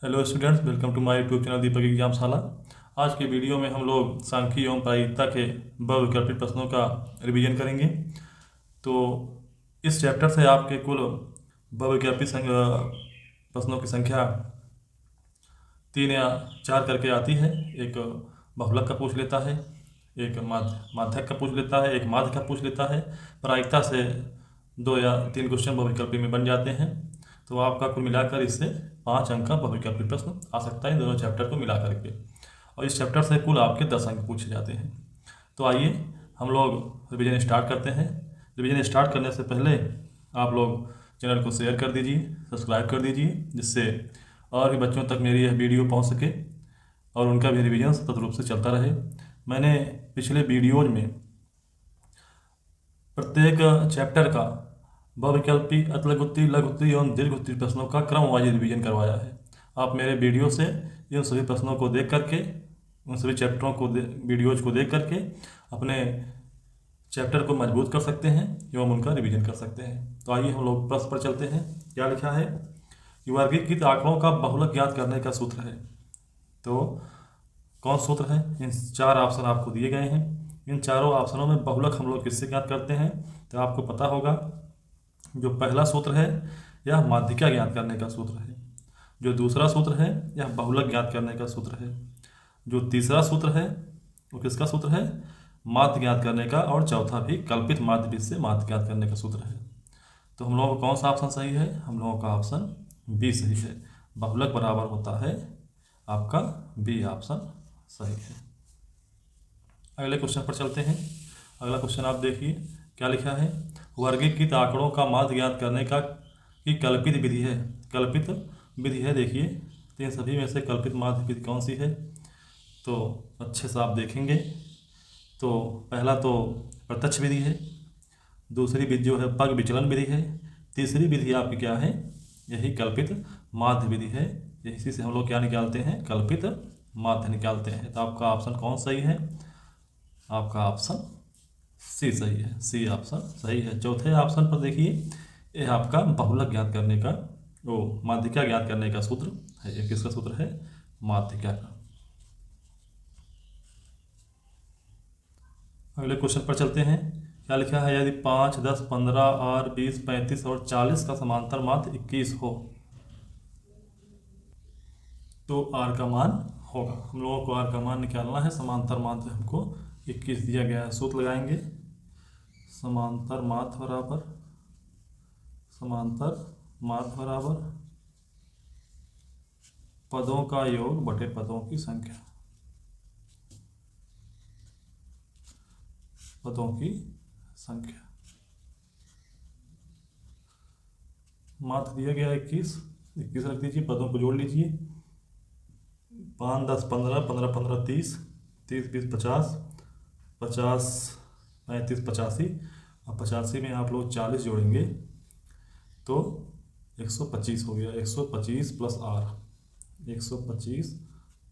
Hello students, welcome to my YouTube channel Deepak Examshala. आज के video में हम लोग सांख्यिकी एवं प्रायिकता के बहुविकल्पित प्रश्नों का रिवीजन करेंगे। तो इस चैप्टर से आपके कुल बहुविकल्पित प्रश्नों की संख्या 3 या 4 करके आती है। एक बहुलक का पूछ लेता है, एक माध्यक का पूछ लेता है, एक माध्य का पूछ लेता है। प्रायिकता से 2 या 3 क्वेश्चन बहुविकल्पी में बन जाते हैं। तो आपका कुल मिलाकर इससे 5 अंक का बहुविकल्पी प्रश्न आ सकता है दोनों चैप्टर को मिला करके। और इस चैप्टर से कुल आपके 10 अंक पूछे जाते हैं। तो आइए हम लोग रिवीजन स्टार्ट करते हैं। रिवीजन स्टार्ट करने से पहले आप लोग चैनल को शेयर कर दीजिए, सब्सक्राइब कर दीजिए, जिससे और भी बच्चों तक मेरी यह वीडियो पहुंच सके और उनका भी रिवीजन सतत रूप से चलता रहे। मैंने पिछले वीडियोज में प्रत्येक चैप्टर का बहुविकल्पी, अतलघुत्ती, लघुत्ती एवं दीर्घोत्तरी प्रश्नों का क्रम वाइज रिवीजन करवाया है। आप मेरे वीडियो से इन सभी प्रश्नों को देख करके, उन सभी चैप्टरों को वीडियोज को देख करके अपने चैप्टर को मजबूत कर सकते हैं एवं उनका रिवीजन कर सकते हैं। तो आइए हम लोग प्रश्न पर चलते हैं। क्या लिखा है कि वर्गीकृत आंकड़ों का बहुलक ज्ञात करने का सूत्र है। तो कौन सूत्र है? इन 4 ऑप्शन आपको दिए गए हैं। इन चारों ऑप्शनों में बहुलक हम लोग किससे ज्ञात करते हैं? तो आपको पता होगा, जो पहला सूत्र है यह माध्यिका ज्ञात करने का सूत्र है। जो दूसरा सूत्र है यह बहुलक ज्ञात करने का सूत्र है। जो तीसरा सूत्र है वो किसका सूत्र है? माध्य ज्ञात करने का। और चौथा भी कल्पित माध्य विधि से माध्य ज्ञात करने का सूत्र है। तो हम लोगों का कौन सा ऑप्शन सही है? हम लोगों का ऑप्शन बी सही है। बहुलक बराबर होता है आपका बी ऑप्शन सही है। अगले क्वेश्चन पर चलते हैं। अगला क्वेश्चन आप देखिए क्या लिखा है। वर्गीकृत आंकड़ों का माध्य ज्ञात करने का की कल्पित विधि है। कल्पित विधि है, देखिए तो इन सभी में से कल्पित माध्य विधि कौन सी है? तो अच्छे से आप देखेंगे तो पहला तो प्रत्यक्ष विधि है, दूसरी विधि जो है पग विचलन विधि है, तीसरी विधि आपकी क्या है? यही कल्पित माध्य विधि है। इसी से हम लोग क्या निकालते हैं? कल्पित माध्य निकालते हैं। तो आपका ऑप्शन कौन सही है? आपका ऑप्शन सी सही है। सी ऑप्शन सही है। चौथे ऑप्शन पर देखिए, यह आपका बहुलक ज्ञात करने का, वो माध्यिका ज्ञात करने का सूत्र है। ये किसका सूत्र है? माध्यिका का। अगले क्वेश्चन पर चलते हैं। क्या लिखा है? यदि 5, 10, 15, और 20, 35 और 40 का समांतर माध्य 21 हो तो आर का मान होगा। हम लोगों को आर का मान निकालना है। समांतर माध्य हमको 21 दिया गया है। सूत्र लगाएंगे, समांतर माध्य बराबर पदों का योग बटे पदों की संख्या। पदों की संख्या। माध्य दिया गया 21 रख दीजिए, पदों को जोड़ लीजिए। 5, 10, 15, 15, 15, 30, 30, 20, 50, 50, 35, 85 और 85 में आप लोग 40 जोड़ेंगे तो 125 हो गया। 125 प्लस आर, 125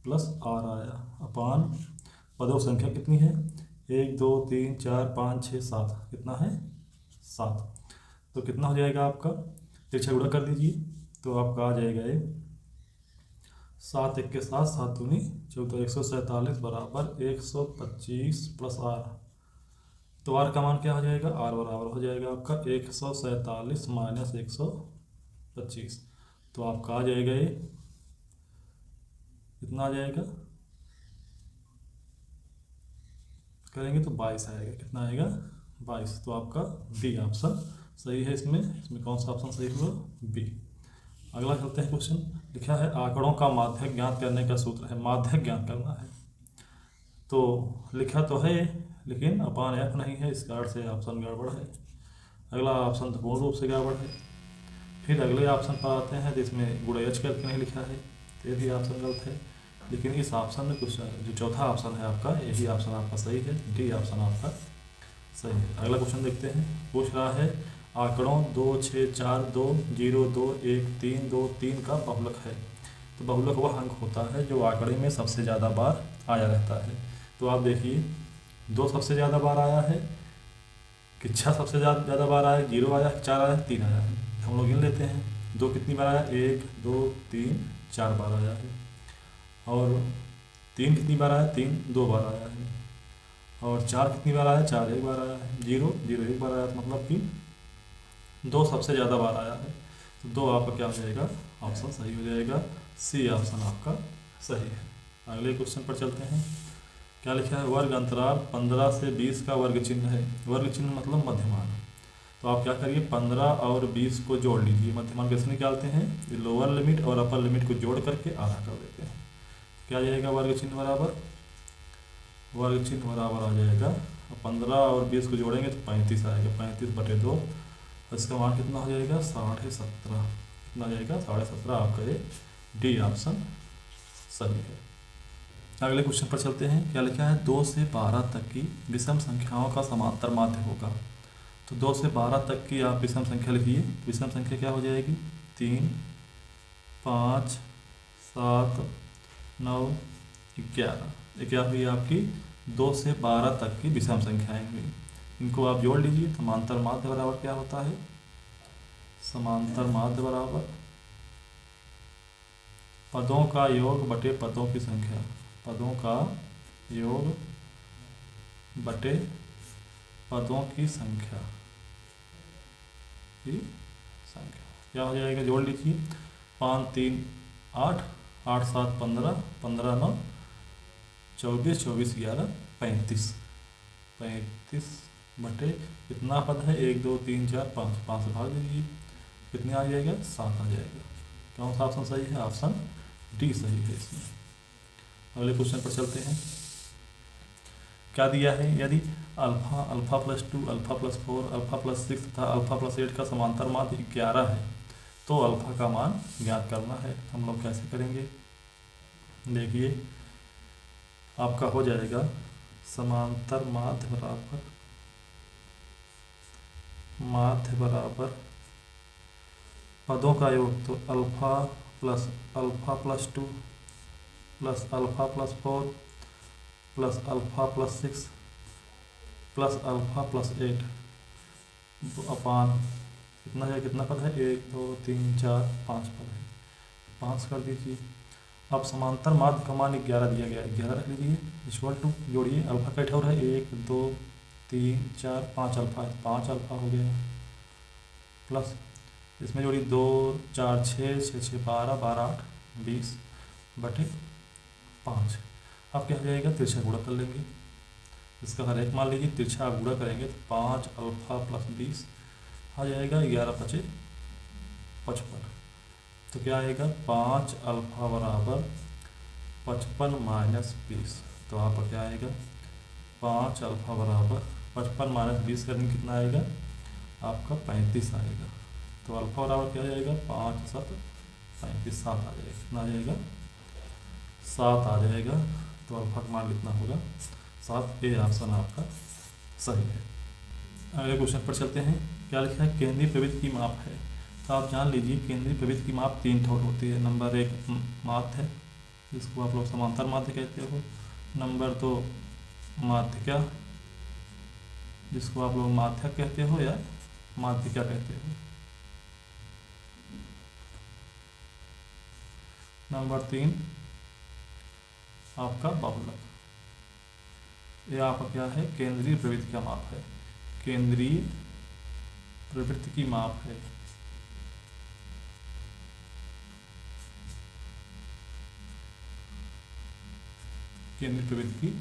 प्लस आर आया अपान पदों की संख्या कितनी है? 1, 2, 3, 4, 5, 6, 7। कितना है? 7। तो कितना हो जाएगा आपका? तिरछा गुणा कर दीजिए तो आपका आ जाएगा ये 7 1 के साथ 7 दूनी 14, 147 बराबर 125 प्लस आर। तो आर का मान क्या हो जाएगा? आर बराबर हो जाएगा आपका 147 माइनस 125। तो आपका आ जाएगा ये कितना आ जाएगा? करेंगे तो 22 आएगा। कितना आएगा? 22। तो आपका बी ऑप्शन सही है। इसमें कौन सा ऑप्शन सही हुआ? बी। अगला चलते हैं क्वेश्चन। लिखा है आंकड़ों का माध्यक ज्ञात करने का सूत्र है। माध्यक ज्ञात करना है तो लिखा तो है लेकिन अपान एफ नहीं है, इस कारण से ऑप्शन गड़बड़ है। अगला ऑप्शन तो पूर्ण रूप से गड़बड़ है। फिर अगले ऑप्शन पर आते हैं जिसमें गुणा एच करके नहीं लिखा है, तो ये भी ऑप्शन गलत है। लेकिन इस ऑप्शन में कुछ जो चौथा ऑप्शन है आपका, यही ऑप्शन आपका सही है। डी ऑप्शन आपका सही है। अगला क्वेश्चन देखते हैं। पूछ रहा है आंकड़ों 2, 6, 4, 2, 0, 2, 1, 3, 2, 3 का बहुलक है। तो बहुलक वह अंक होता है जो आंकड़े में सबसे ज़्यादा बार आया रहता है। तो आप देखिए 2 सबसे ज़्यादा बार आया है कि 6 सबसे ज़्यादा बार आया, 0 आया, 4 आया, 3 आया है। हम लोग गिन लेते हैं 2 कितनी बार आया? 1, 2, 3, 4 बार आया है। और 3 कितनी बार आया, 3 2 बार आया है। और 4 कितनी बार आया, 4 1 बार आया है। 0 0 1 बार आया, तो मतलब कि 2 सबसे ज़्यादा बार आया है। तो 2 आपका क्या हो जाएगा, ऑप्शन सही हो जाएगा, सी ऑप्शन आपका सही है। अगले क्वेश्चन पर चलते हैं। क्या लिखा है, वर्ग अंतराल 15 से 20 का वर्ग चिन्ह है। वर्ग चिन्ह मतलब मध्यमान। तो आप क्या करिए, 15 और 20 को जोड़ लीजिए। मध्यमान कैसे निकालते हैं, ये लोअर लिमिट और अपर लिमिट को जोड़ करके आधा कर देते हैं। क्या आ जाएगा, वर्ग चिन्ह बराबर, वर्ग चिन्ह बराबर आ जाएगा 15 और 20 को जोड़ेंगे तो 35 आएगा। 35/2, इसका मान कितना हो जाएगा, 17.5। कितना आ जाएगा, 17.5। आपका ये डी ऑप्शन सही है। अगले क्वेश्चन पर चलते हैं। क्या लिखा है, 2 से 12 तक की विषम संख्याओं का समांतर माध्य होगा। तो 2 से 12 तक की आप विषम संख्या लिखिए। विषम संख्या क्या हो जाएगी, 3 5 7 9 11। क्या हुई आपकी, 2 से 12 तक की विषम संख्याएं हुई। इनको आप जोड़ लीजिए। समांतर माध्य बराबर क्या होता है, समांतर माध्य बराबर पदों का योग बटे पदों की संख्या। पदों का योग बटे पदों की संख्या क्या हो जाएगा, जोड़ लीजिए। 5 3 8 8 7 15 15 9 24 24 11 35। 35 बटे कितना पद है, 1 2 3 4 5, 5 से भाग दीजिए। कितने आ जाएगा, 7 आ जाएगा। कौन सा ऑप्शन सही है, ऑप्शन डी सही है इसमें। अगले क्वेश्चन पर चलते हैं। क्या दिया है, यदि alpha alpha plus 2 alpha plus 4 alpha plus 6 तथा अल्फा प्लस 8 का समांतर माध्य 11 है तो अल्फा का मान ज्ञात करना है। हम लोग कैसे करेंगे, देखिए आपका हो जाएगा समांतर माध्य बराबर पदों का योग। तो alpha plus 2 plus alpha plus 4 plus alpha plus 6 plus alpha plus 8 अपान कितना है, कितना पद है, 1 2 3 4 5 पद है, 5 कर दीजिए। अब समांतर माध्य का मान 11 दिया गया है, 11 रख लीजिए। इक्वल टू जोड़िए, अल्फा का ठोर है 1 2 3 4 5 अल्फा है, 5 अल्फा हो गया। प्लस इसमें जोड़िए 2 4 6 6 6 12 12 8 20 बटे 5। अब क्या हो जाएगा, तिरछा गुणा कर लेंगे। इसका हर एक मान लीजिए, तिरछा गुणा करेंगे तो 5 अल्फा प्लस 20 आ जाएगा, 11 5 55। तो क्या आएगा, 5 अल्फा बराबर 55 माइनस 20। तो आपका क्या आएगा, 5 अल्फा बराबर 55 माइनस 20 करने कितना आएगा, आपका 35 आएगा। तो अल्फा बराबर क्या आ जाएगा, 5 7 35, 7 आ जाएगा। कितना आ जाएगा, 7 आ जाएगा। तो अल्फा का मान कितना होगा, 7। ए ऑप्शन आपका सही है। अगले क्वेश्चन पर चलते हैं। क्या लिखा है, केंद्रीय प्रवृत्ति की माप है। तो आप जान लीजिए केंद्रीय प्रवृत्ति की माप 3 ठोर होती है। नंबर 1 माध्य है, जिसको आप लोग समांतर माध्य कहते हो। नंबर 2 माध्यिका, जिसको आप लोग माध्यक कहते हो या माध्यिका कहते हो। नंबर 3 आपका बहुलक। ये आपका क्या है, केंद्रीय प्रवृत्ति का माप है, केंद्रीय प्रवृत्ति की माप है। केंद्रीय प्रवृत्ति की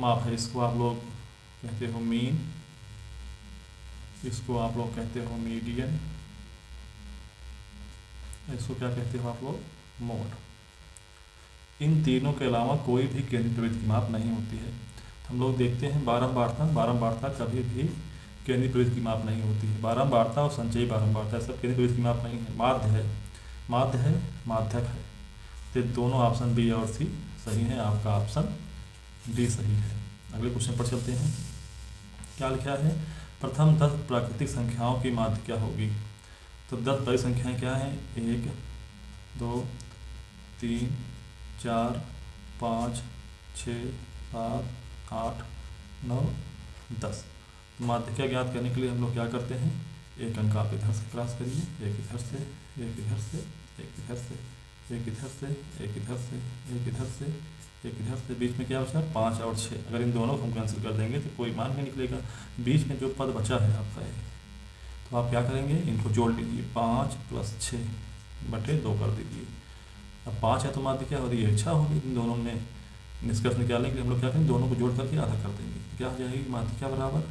माप है। इसको आप लोग कहते हो मीन, इसको आप लोग कहते हो मीडियन, इसको क्या कहते हो आप लोग, मोड। इन तीनों के अलावा कोई भी केंद्रीय प्रवृत्ति की माप नहीं होती है। हम लोग देखते हैं बारंबारता कभी भी केंद्रीय प्रवृत्ति की माप नहीं होती है। बारंबारता और संचयी बारंबारता सब केंद्रीय प्रवृत्ति की माप नहीं है। माध्य है, माध्यक है। तो दोनों ऑप्शन बी और सी सही है, आपका ऑप्शन डी सही है। अगले क्वेश्चन पर चलते हैं। क्या लिखा है, प्रथम 10 प्राकृतिक संख्याओं की माध्य क्या होगी। तो 10 बड़ी संख्याएं क्या हैं, 1 2 3 4 5 6 7 8 9 10। माध्य क्या ज्ञात करने के लिए हम लोग क्या करते हैं, एक अंक आप इधर से क्रॉस करिए, एक इधर से, एक इधर से, एक इधर से, एक इधर से, एक इधर से, एक इधर से, एक इधर से, बीच में क्या बचा 5 और 6। अगर इन दोनों को हम कैंसिल कर देंगे तो कोई मान नहीं निकलेगा। बीच में जो पद बचा है आपका ये, तो आप क्या करेंगे, इनको जोड़ लीजिए, 5 + 6 बटे 2 कर दीजिए। अब 5 है तो माध्य क्या हो रही है, इच्छा होगी। इन दोनों में निष्कर्ष निकालने के लिए हम लोग क्या करेंगे, दोनों को जोड़ करके आधा कर देंगे। क्या हो जाएगी, माध्य क्या बराबर,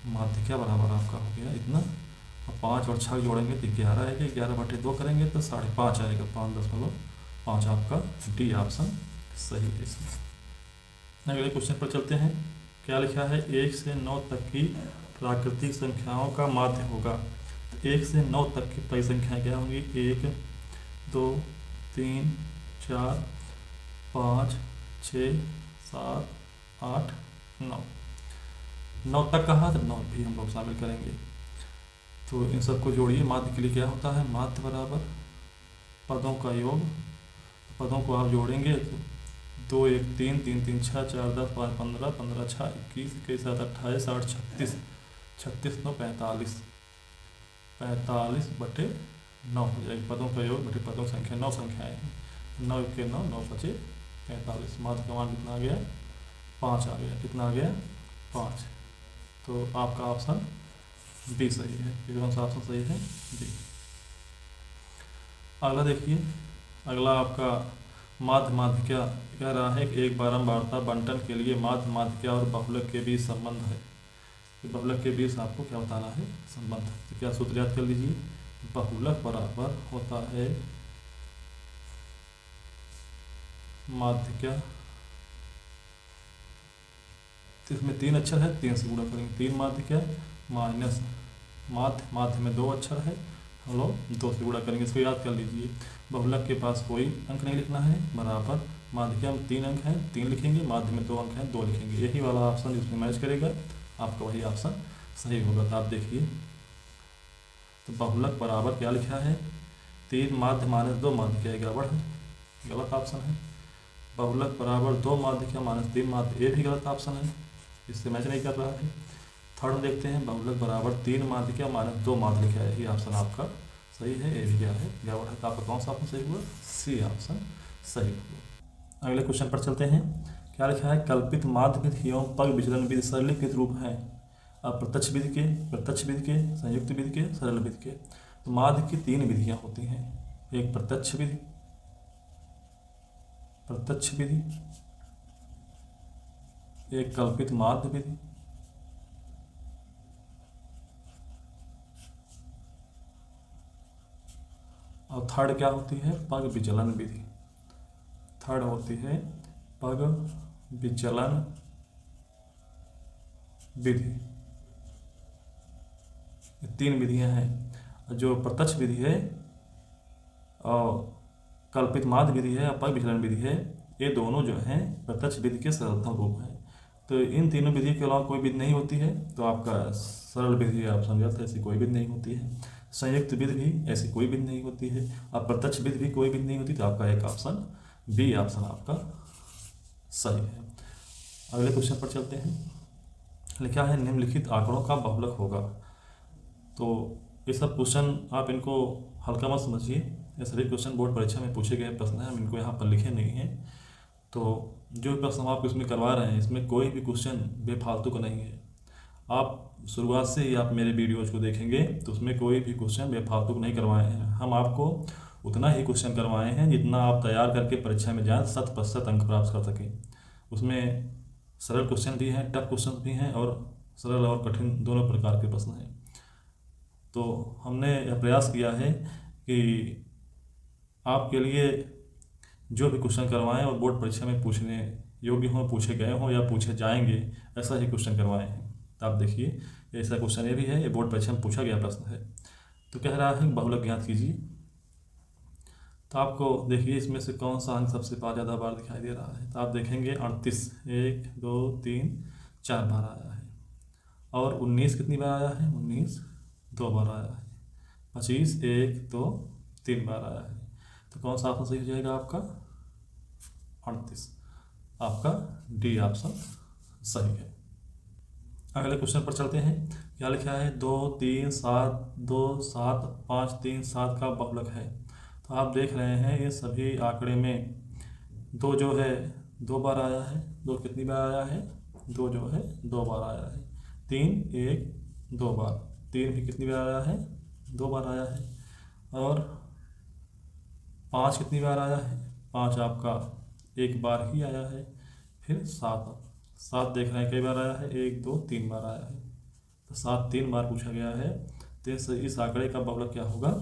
माध्य क्या बराबर आपका हो गया इतना। और 5 और 6 जोड़ेंगे तो 11 आएगा, 11 बटे 2 करेंगे तो 5.5 आएगा, 5.5 आपका डी ऑप्शन सही है इसमें। अगले क्वेश्चन पर चलते हैं। क्या लिखा है, 1 से 9 तक की प्राकृतिक संख्याओं का माध्य होगा। तो 1 से 9 तक की प्राकृतिक संख्याएं क्या होंगी, 1 2 3 4 5 6 7 8 9। 9 तक कहा तो 9 भी हम लोग शामिल करेंगे। तो इन सबको जोड़िए, माध्य के लिए क्या होता है, माध्य बराबर पदों का योग। पदों को आप जोड़ेंगे तो 2 1 3 3 3 6 4 10 5 15 15 6 21 21 7 28 8 36 36 9 45 45 बटे 9 हो जाएगी। पदों का योग बटे पदों की संख्या, 9 संख्याएँ हैं, 9 के 9 9 बचे 45। माध्य का मान कितना आ गया, 5 आ गया। कितना आ गया, 5। तो आपका ऑप्शन बी सही है। कौन सा ऑप्शन सही है, बी। अगला देखिए, अगला आपका माध्य क्या कह रहा है कि एक बारंबारता बंटन के लिए माध्य और बहुलक के बीच संबंध है। कि बहुलक के बीच आपको क्या बताना है, संबंध। तो क्या सूत्र याद कर लीजिए, बहुलक बराबर होता है माध्य। तो इसमें 3 अक्षर है, 3 से गुणा करेंगे, 3 माध्य माइनस माध्य में 2 अक्षर है, हम लोग 2 से गुणा करेंगे। इसको याद कर लीजिए। बहुलक के पास कोई अंक नहीं लिखना है, बराबर माध्य में 3 अंक हैं, 3 लिखेंगे, माध्य में 2 अंक हैं, 2 लिखेंगे। यही वाला ऑप्शन जिसमें मैच करेगा आपका वही ऑप्शन सही होगा। तो आप देखिए, तो बहुलक बराबर क्या लिखा है, 3 माध्य माइनस 2 माध्य क्या गड़बड़ है, गलत ऑप्शन है। बहुलक बराबर 2 माध्य माइनस 3 माध्य, ये भी गलत ऑप्शन है, इससे मैच नहीं कर रहा है। थर्ड में देखते हैं, बहुलक बराबर 3 माध्य माइनस 2 माध्य लिखा है, यही ऑप्शन आपका सही है। ये भी क्या है, गड़बड़ है। तो आपका कौन सा ऑप्शन सही हुआ, सी ऑप्शन सही हुआ। अगले क्वेश्चन पर चलते हैं। क्या लिखा है, कल्पित माध्य विधि एवं पग विचलन विधि सरलीकृत रूप है। अप्रत्यक्ष विधि के, प्रत्यक्ष विधि के, संयुक्त विधि के, सरल विधि के। तो माध्य की 3 विधियां होती हैं, एक प्रत्यक्ष विधि, एक कल्पित माध्य विधि, और थर्ड क्या होती है, पग विचलन विधि। थर्ड होती है पग विचलन विधि। ये 3 विधियां हैं। जो प्रत्यक्ष विधि है और कल्पित माध्य विधि है और पग विचलन विधि है, ये दोनों जो हैं प्रत्यक्ष विधि के सरलतम रूप हैं। तो इन तीनों विधि के अलावा कोई विधि नहीं होती है, तो आपका सरल विधि आप समझाते ऐसी कोई विधि नहीं होती है। संयुक्त विधि भी ऐसी कोई विधि नहीं होती है, अब प्रत्यक्ष विधि भी कोई विधि नहीं होती। तो आपका एक ऑप्शन बी ऑप्शन आपका सही है। अगले क्वेश्चन पर चलते हैं। लिखा है, निम्नलिखित आंकड़ों का बहुलक होगा। तो ये सब क्वेश्चन आप इनको हल्का मत समझिए, ये सभी क्वेश्चन बोर्ड परीक्षा में पूछे गए प्रश्न हैं, हम इनको यहाँ पर लिखे नहीं हैं। तो जो प्रश्न आप इसमें करवा रहे हैं, इसमें कोई भी क्वेश्चन बेफालतू का नहीं है। आप शुरुआत से ही आप मेरे वीडियोज़ को देखेंगे तो उसमें कोई भी क्वेश्चन बेफालतू को नहीं करवाए हैं। हम आपको उतना ही क्वेश्चन करवाए हैं जितना आप तैयार करके परीक्षा में जाएँ 100% अंक प्राप्त कर सकें। उसमें सरल क्वेश्चन भी हैं, टफ क्वेश्चन भी हैं, और सरल और कठिन दोनों प्रकार के प्रश्न हैं। तो हमने यह प्रयास किया है कि आपके लिए जो भी क्वेश्चन करवाएं और बोर्ड परीक्षा में पूछने योग्य हों, पूछे गए हों या पूछे जाएंगे, ऐसा ही क्वेश्चन करवाए हैं। तो आप देखिए, ऐसा क्वेश्चन ये भी है, ये बोर्ड परीक्षा में पूछा गया प्रश्न है। तो कह रहा है बहुलक ज्ञात कीजिए। तो आपको देखिए, इसमें से कौन सा अंक सबसे ज़्यादा बार दिखाई दे रहा है। तो आप देखेंगे 38 1 2 3 4 बार आया है, और 19 कितनी बार आया है, 19 2 बार आया है, 25 1 2 3 बार आया है। तो कौन सा ऑप्शन सही हो जाएगा आपका, 38। आपका डी ऑप्शन सही है। अगले क्वेश्चन पर चलते हैं। क्या लिखा है, 2 3 7 2 7 5 3 7 का बहुलक है। तो आप देख रहे हैं ये सभी आंकड़े में दो जो है 2 बार आया है। दो कितनी बार आया है? दो जो है 2 बार आया है। 3 1 2 बार। 3 भी कितनी बार आया है? 2 बार आया है। और 5 कितनी बार आया है? 5 आपका 1 बार ही आया है। फिर 7, 7 देख रहे हैं कई बार आया है? 1 2 3 बार आया है। तो 7 3 बार पूछा गया है, तो इस आंकड़े का बहुलक क्या होगा?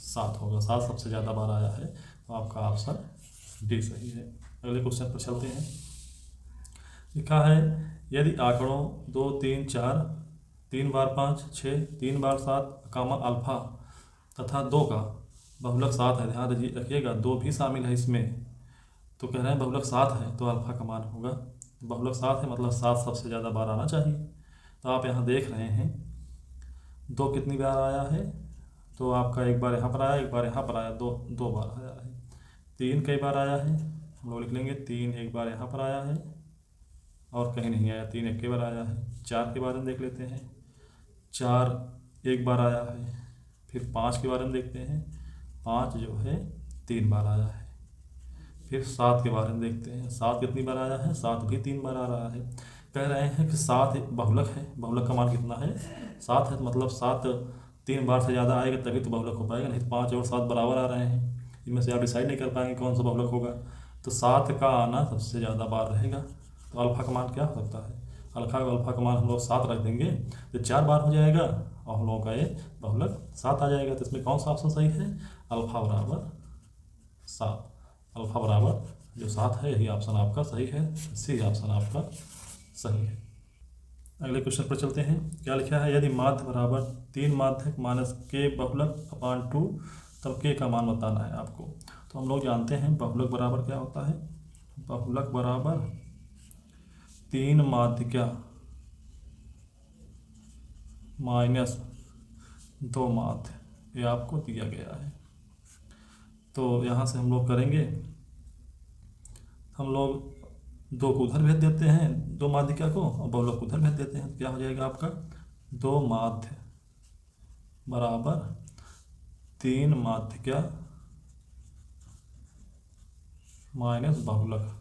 7 होगा। 7 सबसे ज़्यादा बार आया है, तो आपका ऑप्शन डी सही है। अगले क्वेश्चन पर चलते हैं। लिखा है यदि आंकड़ों 2 3 4, 3 बार 5 6, 3 बार 7 कामा अल्फा तथा 2 का बहुलक 7 है। ध्यान रखिएगा 2 भी शामिल है इसमें। तो कह रहे हैं बहुलक 7 है तो अल्फा का मान होगा। तो बहुलक 7 है मतलब 7 सबसे ज़्यादा बार आना चाहिए। तो आप यहाँ देख रहे हैं 2 कितनी बार आया है? तो आपका 1 बार यहाँ पर आया, 1 बार यहाँ पर आया, 2 बार आया है। 3 कई बार आया है? हम लोग लिख लेंगे 3 1 बार यहाँ पर आया है और कहीं नहीं आया। 3 1 बार आया है। 4 के बारे में देख लेते हैं। 4 1 बार आया है। फिर 5 के बारे में देखते हैं। 5 जो है 3 बार आया है। फिर 7 के बारे में देखते हैं। 7 कितनी बार आया है? 7 भी 3 बार आ रहा है। कह रहे हैं कि 7 बहुलक है। बहुलक का मान कितना है? 7 है। मतलब 7 3 बार से ज़्यादा आएगा तभी तो बहुलक हो पाएगा, नहीं तो 5 और 7 बराबर आ रहे हैं। इनमें से आप डिसाइड नहीं कर पाएंगे कौन सा बहुलक होगा। तो 7 का आना सबसे ज़्यादा बार रहेगा। तो अल्फा का मान क्या हो सकता है? अल्फा का मान हम लोग 7 रख देंगे तो 4 बार हो जाएगा और हम लोगों का ये बहुलक 7 आ जाएगा। तो इसमें कौन सा ऑप्शन सही है? अल्फा बराबर 7। अल्फा बराबर जो 7 है यही ऑप्शन आपका सही है। सी ऑप्शन आपका सही है। अगले क्वेश्चन पर चलते हैं। क्या लिखा है? यदि माध्य बराबर 3 माध्यक माइनस के बहुलक अपान 2 तब के का मान बताना है आपको। तो हम लोग जानते हैं बहुलक बराबर क्या होता है। बहुलक बराबर 3 माध्यिका माइनस 2 माध्य, ये आपको दिया गया है। तो यहाँ से हम लोग करेंगे, हम लोग 2 को उधर भेज देते हैं, 2 माध्यिका को, और बहुलक को उधर भेज देते हैं। क्या हो जाएगा आपका? 2 माध्य बराबर 3 माध्यिका माइनस बहुलक।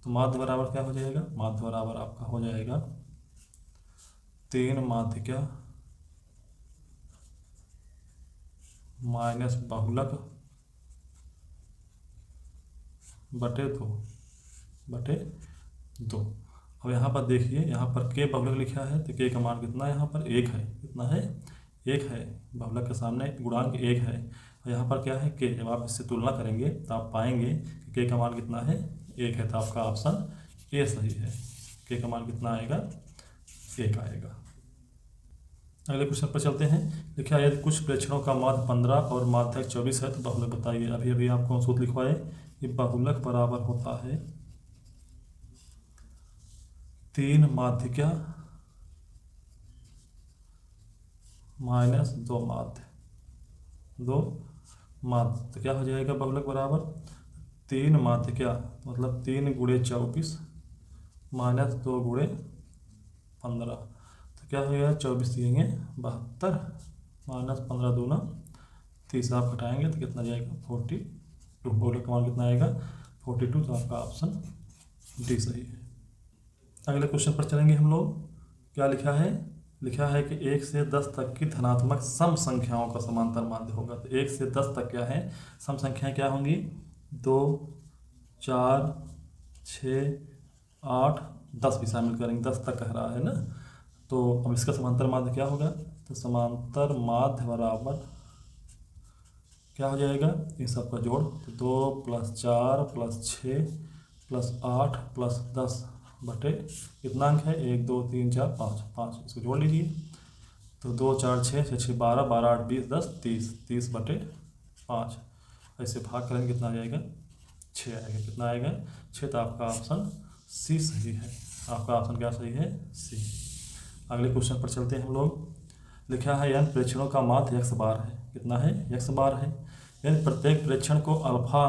तो माध्य बराबर क्या हो जाएगा? माध्य बराबर आपका हो जाएगा 3 माध्यिका माइनस बहुलक बटे 2। अब यहाँ पर देखिए, यहाँ पर के बहुलक लिखा है तो के का मान कितना है? यहाँ पर 1 है। कितना है? 1 है। बहुलक के सामने गुणांक 1 है और यहाँ पर क्या है? के। जब आप इससे तुलना करेंगे तो आप पाएंगे कि के का मान कितना है? 1 है। तो आपका ऑप्शन ए सही है। के का मान कितना आएगा? 1 आएगा। अगले क्वेश्चन पर चलते हैं। लिखा है यदि कुछ प्रेक्षणों का माध्य 15 और माध्यक 24 है तो बहुलक बताइए। अभी अभी आपको सूत्र लिखवाए। ये बहुलक बराबर होता है 3 माध्यिका माइनस 2 माध्य। तो क्या हो जाएगा बहुलक बराबर? 3 माध्यिका मतलब 3 गुणे 24 माइनस 2 गुणे 15। तो क्या हो जाएगा? 24 दिएंगे 72 माइनस 15 दूना 30। आप घटाएंगे तो कितना जाएगा? 42। बहुलक का मान कितना आएगा? 42। तो आपका ऑप्शन डी सही है। अगले क्वेश्चन पर चलेंगे हम लोग। क्या लिखा है? लिखा है कि 1 से 10 तक की धनात्मक सम संख्याओं का समांतर माध्य होगा। तो 1 से 10 तक क्या है? सम संख्याएं क्या होंगी? 2 4 6 8 10 भी शामिल करेंगे। 10 तक कह रहा है ना। तो अब इसका समांतर माध्य क्या होगा? तो समांतर माध्य बराबर क्या हो जाएगा? इन सबका जोड़। तो 2 + 4 + 6 + 8 + 10 बटे कितना अंक है? 1 2 3 4 5। इसको जोड़ लीजिए। तो 2 4 6 6 6 12 12 8 20 10 30 बटे 5। ऐसे भाग करेंगे कितना आ जाएगा? 6 आएगा। कितना आएगा? 6। तो आपका ऑप्शन सी सही है। आपका ऑप्शन क्या सही है? सी। अगले क्वेश्चन पर चलते हैं हम लोग। लिखा है n प्रेक्षणों का माध्य x बार है। कितना है? x बार है। यदि प्रत्येक प्रेक्षण को अल्फा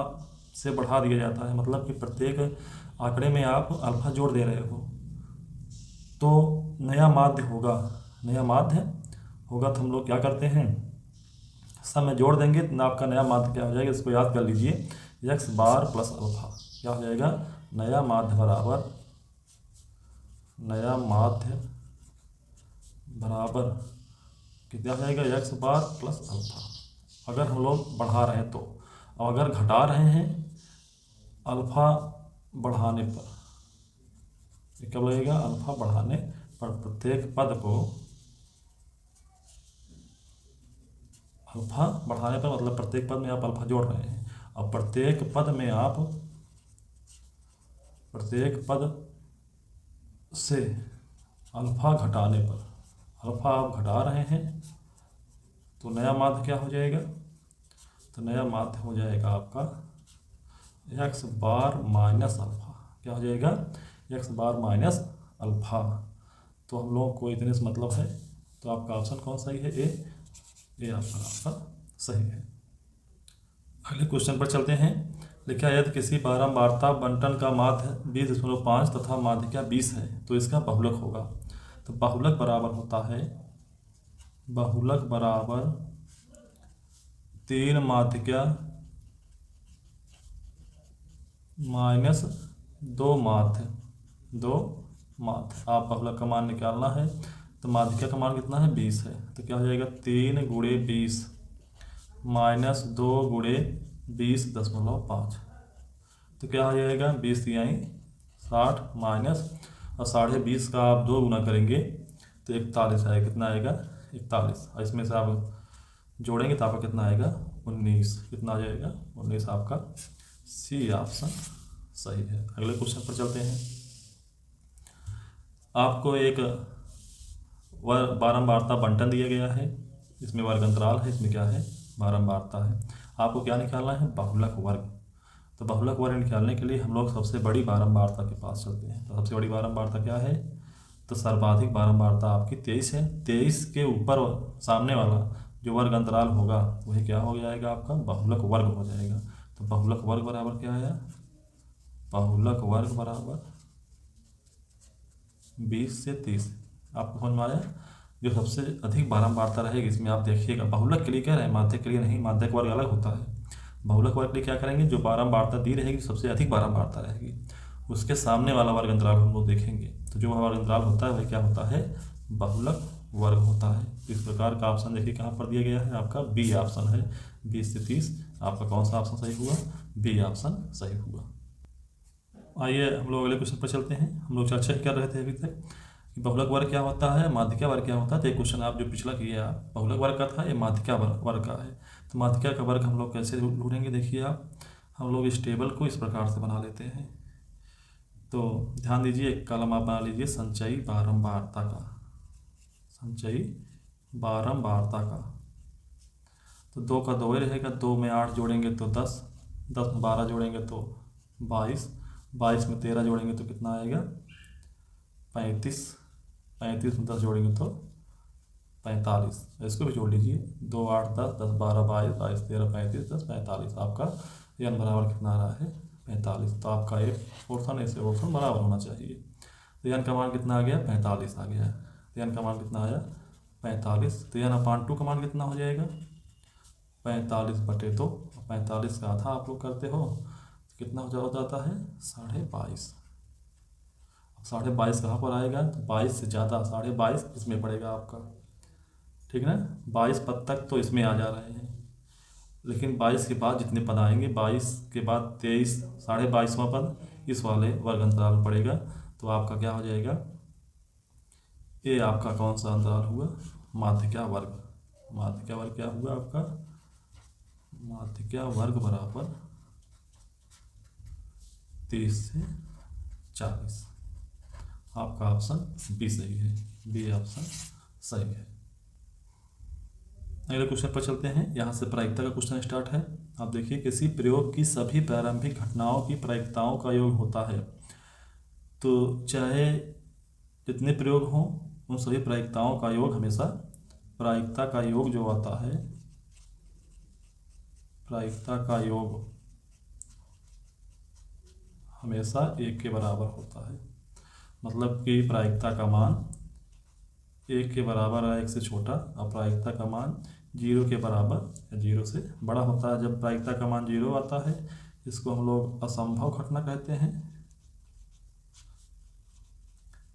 से बढ़ा दिया जाता है, मतलब कि प्रत्येक आंकड़े में आप अल्फा जोड़ दे रहे हो, तो नया माध्य होगा। तो हम लोग क्या करते हैं? सब में जोड़ देंगे तो आपका नया माध्य क्या हो जाएगा, इसको याद कर लीजिए, एक्स बार प्लस अल्फा क्या हो जाएगा, नया माध्य बराबर, नया माध्य बराबर कितना हो जाएगा, एक्स बार प्लस अल्फा। अगर हम लोग बढ़ा रहे हैं तो, और अगर घटा रहे हैं अल्फा बढ़ाने पर, क्या लगेगा, अल्फा बढ़ाने पर प्रत्येक पद को, अल्फा बढ़ाने पर मतलब प्रत्येक पद में आप अल्फा जोड़ रहे हैं, और प्रत्येक पद में आप, प्रत्येक पद से अल्फा घटाने पर, अल्फा आप घटा रहे हैं तो नया माध्य क्या हो जाएगा, तो नया माध्य हो जाएगा आपका एक्स बार माइनस अल्फा, क्या हो जाएगा, एक्स बार माइनस अल्फा। तो हम लोगों को इतने से मतलब है, तो आपका ऑप्शन कौन सही है, ए आपका सही है। अगले क्वेश्चन पर चलते हैं। लिखा है यदि किसी बारंबारता बंटन का माध्य 20.5 तथा माध्यिका 20 है तो इसका बहुलक होगा। तो बहुलक बराबर होता है, बहुलक बराबर 3 माध्यिका माइनस 2 माध्य, 2 माध्य। आप बहुलक का मान निकालना है, तो माध्यिका का मान कितना है, 20 है, तो क्या हो जाएगा 3 गुणे 20 माइनस 2 गुणे 20.5, तो क्या हो जाएगा 20 यानी 60 माइनस, और 20.5 का आप 2 गुना करेंगे तो 41 आएगा, कितना आएगा 41, और इसमें से आप जोड़ेंगे तो आपका कितना आएगा 19, कितना आ जाएगा 19, आपका सी ऑप्शन सही है। अगले क्वेश्चन पर चलते हैं। आपको एक बारंबारता बंटन दिया गया है, इसमें वर्ग अंतराल है, इसमें क्या है, बारंबारता है। आपको क्या निकालना है, बहुलक वर्ग। तो बहुलक वर्ग निकालने के लिए हम लोग सबसे बड़ी बारंबारता के पास चलते हैं। तो सबसे बड़ी बारंबारता क्या है, तो सर्वाधिक बारंबारता आपकी 23 है। 23 के ऊपर सामने वाला जो वर्ग अंतराल होगा वही क्या हो जाएगा, आपका बहुलक वर्ग हो जाएगा। तो बहुलक वर्ग बराबर क्या है, बहुलक वर्ग बराबर 20 से 30। आपको समझ में आया। जो सबसे अधिक बारंबारता रहेगी इसमें आप देखिएगा, बहुलक के लिए कह रहे हैं, माध्यक के लिए नहीं, माध्यक वर्ग अलग होता है। बहुलक वर्ग के लिए क्या करेंगे, जो बारंबारता दी रहेगी, सबसे अधिक बारंबारता रहेगी, उसके सामने वाला वर्ग अंतराल हम लोग देखेंगे। तो जो वर्ग अंतराल होता है वह क्या होता है, बहुलक वर्ग होता है। इस प्रकार का ऑप्शन देखिए कहाँ पर दिया गया है, आपका बी ऑप्शन है, 20 से 30। आपका कौन सा ऑप्शन सही हुआ, बी ऑप्शन सही हुआ। आइए हम लोग अगले क्वेश्चन पर चलते हैं। हम लोग चर्चा कर रहे थे अभी तक कि बहुलक वर्ग क्या होता है, माध्यिका वर्ग क्या होता है। तो एक क्वेश्चन आप जो पिछला किए आप, बहुलक वर्ग का था, ये माध्यिका वर्ग का है। तो माध्यिका का वर्ग हम लोग कैसे ढूंढेंगे, देखिए आप, हम लोग इस टेबल को इस प्रकार से बना लेते हैं। तो ध्यान दीजिए, एक कॉलम आप बना लीजिए संचयी बारंबारता का, संचयी बारंबारता का। तो 2 का 2 ही रहेगा, 2 में 8 जोड़ेंगे तो 10, 10 में 12 जोड़ेंगे तो 22, 22 में 13 जोड़ेंगे तो कितना आएगा 35, 35 में 10 जोड़ेंगे तो 45। इसको भी जोड़ लीजिए, 2 8 10, 10 12 22, 22 13 35 10 45। आपका n बराबर कितना आ रहा है 45। तो आपका एक पोर्शन ऐसे पोर्शन बराबर होना चाहिए। तो n का मान कितना आ गया 45 आ गया। तो n का मान कितना आया 45। तो n/2 का मान कितना हो जाएगा 45/2। 45 का आधा आप लोग करते हो तो कितना हो जाता है 22.5। अब 22.5 कहाँ पर आएगा, तो 22 से ज़्यादा 22.5 इसमें पड़ेगा आपका, ठीक है ना। 22 पद तक तो इसमें आ जा रहे हैं, लेकिन 22 के बाद जितने पद आएंगे, 22 के बाद 23, 22.5वां पद इस वाले वर्ग अंतराल में पड़ेगा। तो आपका क्या हो जाएगा, ये आपका कौन सा अंतराल हुआ, माध्यिका वर्ग। माध्यिका वर्ग क्या हुआ आपका, माध्यिका वर्ग बराबर 30 से 40। आपका ऑप्शन बी सही है, बी ऑप्शन सही है। अगले क्वेश्चन पर चलते हैं। यहाँ से प्रायिकता का क्वेश्चन स्टार्ट है। आप देखिए, किसी प्रयोग की सभी प्रारंभिक घटनाओं की प्रायिकताओं का योग होता है। तो चाहे जितने प्रयोग हों उन सभी प्रायिकताओं का योग हमेशा, प्रायिकता का योग जो आता है, प्रायिकता का योग हमेशा 1 के बराबर होता है। मतलब कि प्रायिकता का मान 1 के बराबर है, 1 से छोटा, और प्रायिकता का मान जीरो के बराबर या जीरो से बड़ा होता है। जब प्रायिकता का मान जीरो आता है इसको हम लोग असंभव घटना कहते हैं,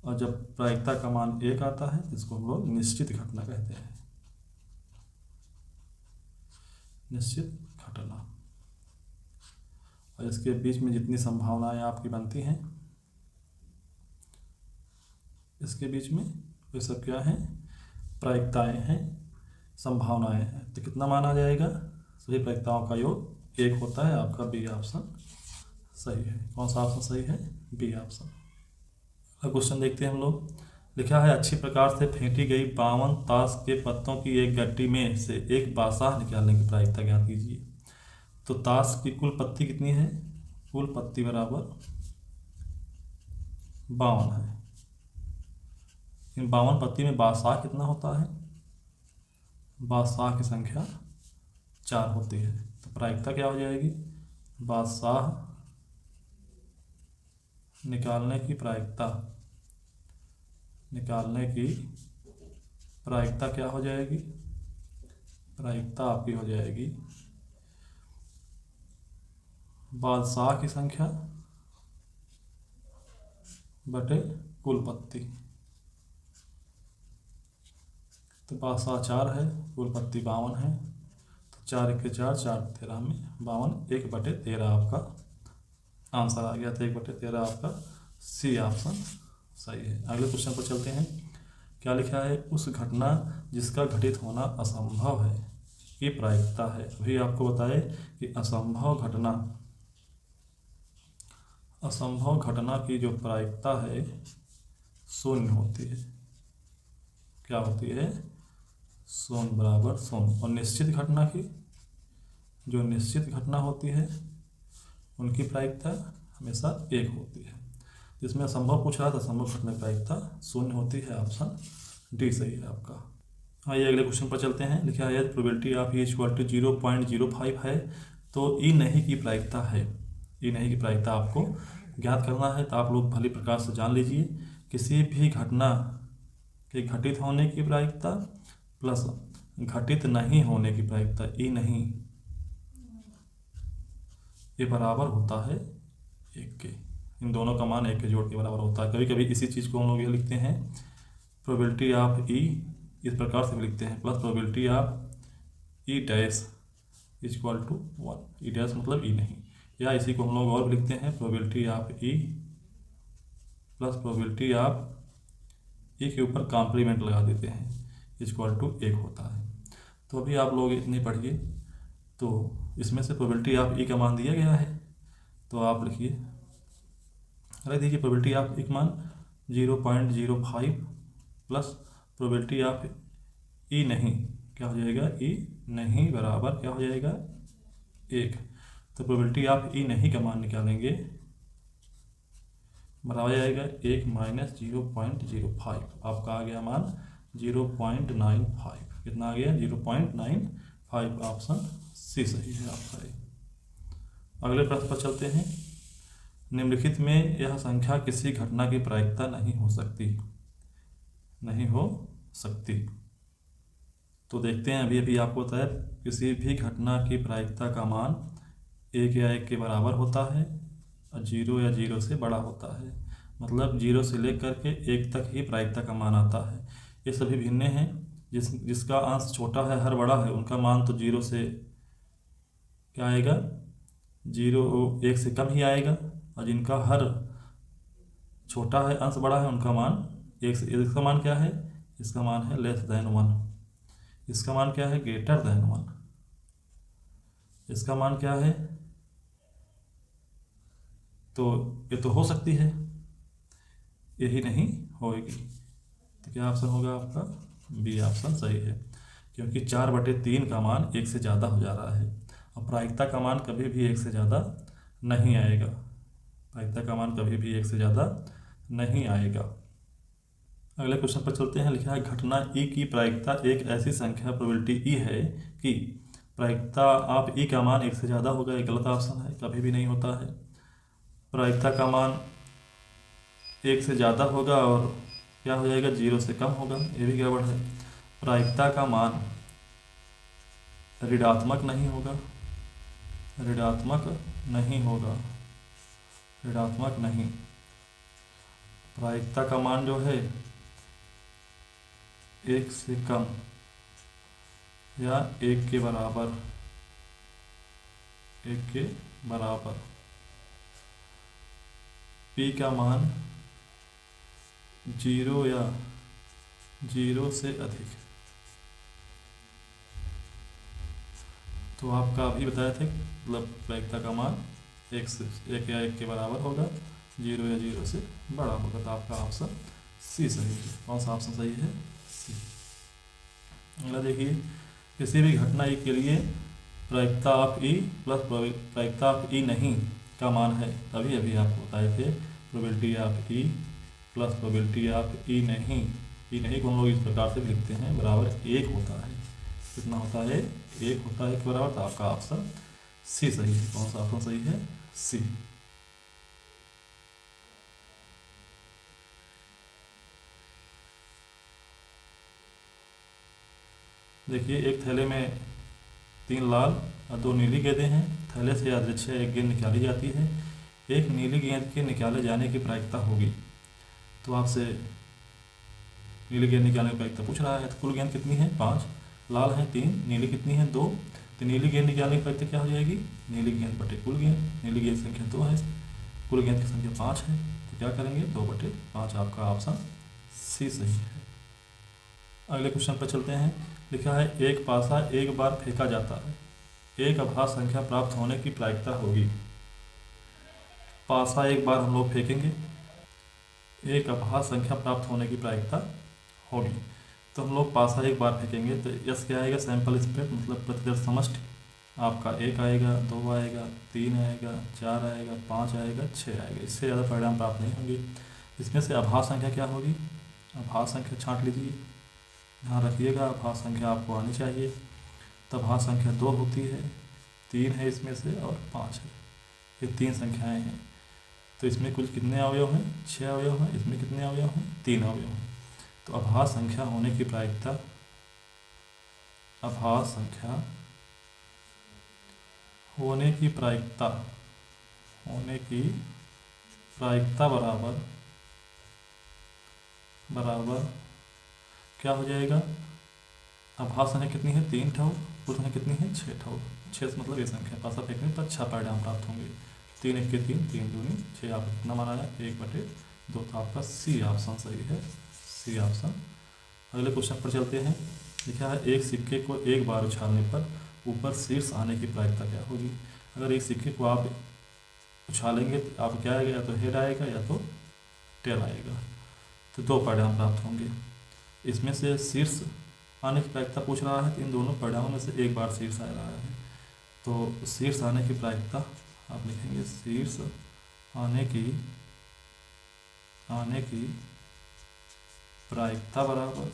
और जब प्रायिकता का मान एक आता है इसको हम लोग निश्चित घटना कहते हैं, निश्चित घटना। और इसके बीच में जितनी संभावनाएं आपकी बनती हैं इसके बीच में ये सब क्या है, प्रायिकताएं हैं, संभावनाएं हैं। तो कितना मान आ जाएगा, सभी प्रायिकताओं का योग एक होता है। आपका बी ऑप्शन सही है। कौन सा ऑप्शन सही है, बी ऑप्शन। अगला क्वेश्चन देखते हैं हम लोग। लिखा है अच्छी प्रकार से फेंटी गई 52 ताश के पत्तों की एक गट्टी में से एक बासाह निकालने की प्रायिकता ज्ञात कीजिए। तो ताश की कुल पत्ती कितनी है, कुल पत्ती बराबर 52 है। इन 52 पत्ती में बासाह कितना होता है, बादशाह की संख्या 4 होती है। तो प्रायिकता क्या हो जाएगी, बादशाह निकालने की प्रायिकता, निकालने की प्रायिकता क्या हो जाएगी, प्रायिकता आपकी हो जाएगी बादशाह की संख्या बटे कुल पत्ती। तो बादशाह 4 है, कुल पत्ती 52 है। तो 4 1 4, 4 13 में 52, 1/13 आपका आंसर आ गया। तो 1/13 आपका सी ऑप्शन सही है। अगले क्वेश्चन पर चलते हैं। क्या लिखा है, उस घटना जिसका घटित होना असंभव है की प्रायिकता है। अभी आपको बताए कि असंभव घटना, असंभव घटना की जो प्रायिकता है शून्य होती है। क्या होती है, शून्य बराबर शून्य। और निश्चित घटना की, जो निश्चित घटना होती है उनकी प्रायिकता हमेशा एक होती है। जिसमें असंभव पूछ रहा था, असंभव घटना की प्रायिकता शून्य होती है। ऑप्शन डी सही है आपका। आइए अगले क्वेश्चन पर चलते हैं। लिखा है probability of E equal to 0.05 है तो ई नहीं की प्रायिकता है। ई नहीं की प्रायिकता आपको ज्ञात करना है। तो आप लोग भली प्रकार से जान लीजिए, किसी भी घटना के घटित होने की प्रायिकता प्लस घटित नहीं होने की प्रायिकता, ई नहीं, ये बराबर होता है एक के। इन दोनों का मान एक के जोड़ के बराबर होता है। कभी कभी इसी चीज़ को हम लोग ये लिखते हैं प्रोबेबिलिटी ऑफ ई, इस प्रकार से भी लिखते हैं, plus probability of E dash equal to 1। E dash मतलब ई नहीं। या इसी को हम लोग और भी लिखते हैं probability of E plus probability of E के ऊपर कॉम्प्लीमेंट लगा देते हैं, इक्वल टू 1 होता है। तो अभी आप लोग इतनी पढ़िए। तो इसमें से प्रोबेबिलिटी ऑफ ई का मान दिया गया है, तो आप लिखिए, रख दीजिए प्रोबेबिलिटी ऑफ ई का मान 0.05 प्लस प्रोबेबिलिटी ऑफ ई नहीं, क्या हो जाएगा, ई नहीं बराबर क्या हो जाएगा, 1। तो प्रोबेबिलिटी ऑफ ई नहीं का मान निकालेंगे, बराबर जाएगा 1 माइनस 0.05। आपका आ गया मान 0.95। कितना आ गया, 0.95। ऑप्शन सी सही है आपका। अगले प्रश्न पर चलते हैं। निम्नलिखित में यह संख्या किसी घटना की प्रायिकता नहीं हो सकती, नहीं हो सकती। तो देखते हैं। अभी अभी आपको बताया किसी भी घटना की प्रायिकता का मान 1 या 1 के बराबर होता है और 0 या 0 से बड़ा होता है। मतलब 0 से लेकर के 1 तक ही प्रायिकता का मान आता है। ये सभी भिन्न हैं। जिसका अंश छोटा है हर बड़ा है उनका मान तो 0 से क्या आएगा, 0 1 से कम ही आएगा। और जिनका हर छोटा है अंश बड़ा है उनका मान 1 से, इसका मान क्या है, इसका मान है लेस देन 1। इसका मान क्या है, ग्रेटर देन 1। इसका मान क्या है, तो ये तो हो सकती है, यही नहीं होएगी। तो क्या ऑप्शन होगा आपका, बी ऑप्शन सही है। क्योंकि 4/3 का मान 1 से ज़्यादा हो जा रहा है और प्रायिकता का मान कभी भी 1 से ज़्यादा नहीं आएगा। प्रायिकता का मान कभी भी 1 से ज़्यादा नहीं आएगा। अगले क्वेश्चन पर चलते हैं। लिखा है घटना ई की प्रायिकता एक ऐसी संख्या प्रोबेबिलिटी ई है कि प्रायिकता ऑफ ई का मान 1 से ज़्यादा होगा। ये गलत ऑप्शन है, कभी भी नहीं होता है। प्रायिकता का मान 1 से ज़्यादा होगा और क्या हो जाएगा, 0 से कम होगा, ये भी गड़बड़ है। प्रायिकता का मान ऋणात्मक नहीं होगा, ऋणात्मक नहीं होगा, ऋणात्मक नहीं। प्रायिकता का मान जो है 1 से कम या 1 के बराबर, 1 के बराबर। पी का मान 0 या 0 से अधिक। तो आपका अभी बताए थे मतलब प्रायिकता का मान 1 या 1 के बराबर होगा, 0 या 0 से बड़ा होगा। तो आपका ऑप्शन सी सही है। कौन सा ऑप्शन सही है? सी। अगला देखिए, किसी भी घटना ई के लिए प्रायिकता ऑफ ई प्लस प्रायिकता ऑफ ई नहीं का मान है। तभी अभी आपको बताए थे probability of E plus probability of E नहीं। ई नहीं को हम लोग इस प्रकार से लिखते हैं, बराबर 1 होता है। कितना होता है? 1 होता है के बराबर। तो आपका ऑप्शन सी सही है। कौन सा ऑप्शन सही है? सी। देखिए, एक थैले में 3 लाल और 2 नीली गेंदें हैं। थैले से यादृच्छिक एक गेंद निकाली जाती है। एक नीली गेंद के निकाले जाने की प्रायिकता होगी। तो आपसे नीली गेंद निकालने की प्रायिकता पूछ रहा है। तो कुल गेंद कितनी है? 5। लाल है 3, नीली कितनी है? 2। तो नीली गेंद निकालने की प्रायिकता क्या हो जाएगी? नीली गेंद बटे कुल गेंद। नीली गेंद संख्या 2 है, कुल गेंद की संख्या 5 है। तो क्या करेंगे? 2/5। आपका ऑप्शन सी सही है। अगले क्वेश्चन पर चलते हैं। लिखा है एक पासा एक बार फेंका जाता है, एक अभाज्य संख्या प्राप्त होने की प्रायिकता होगी। पासा एक बार हम लोग फेंकेंगे, एक अभाज्य संख्या प्राप्त होने की प्रायिकता होगी। तो हम लोग पासा एक बार फेंकेंगे तो यस क्या आएगा? सैंपल स्पेस मतलब प्रतिदर्श समष्टि। आपका 1 आएगा, 2 आएगा, 3 आएगा, 4 आएगा, 5 आएगा, 6 आएगा। इससे ज़्यादा परिणाम प्राप्त नहीं होंगे। इसमें से अभाज्य संख्या क्या होगी? अभाज्य संख्या छांट लीजिए, ध्यान रखिएगा अभाज्य संख्या आपको आनी चाहिए। तो अभाज्य संख्या 2 होती है, 3 है इसमें से और 5 है। ये 3 संख्याएं हैं। तो इसमें कुल कितने अवयव हैं? 6 अवयव हैं। इसमें कितने अवयव हैं? 3 अवयव हैं। तो अभाज्य संख्या होने की प्रायिकता, अभाज्य संख्या होने की प्रायिकता, होने की प्रायिकता बराबर क्या हो जाएगा? अभाज्य संख्या कितनी है? 3 ठो। कुल संख्या कितनी है? 6 ठो। 6 से मतलब ये संख्या पासा फेंकने पर 6 परिणाम प्राप्त होंगे। 3 1 के 3, 3 दूनी 6। आपको कितना माना है? 1/2। तो आपका सी ऑप्शन सही है, सी ऑप्शन। अगले क्वेश्चन पर चलते हैं। लिखा है एक सिक्के को एक बार उछालने पर ऊपर शीर्ष आने की प्रायिकता क्या होगी? अगर एक सिक्के को आप उछालेंगे तो आप क्या आएगा? या तो हेड आएगा या तो टेल आएगा। तो 2 परिणाम प्राप्त होंगे। इसमें से शीर्ष आने की प्रायिकता पूछ रहा है। तो इन दोनों परिणामों में से एक बार शीर्ष आ रहा है। तो शीर्ष आने की प्रायिकता आप लिखेंगे शीर्ष आने की प्रायिकता बराबर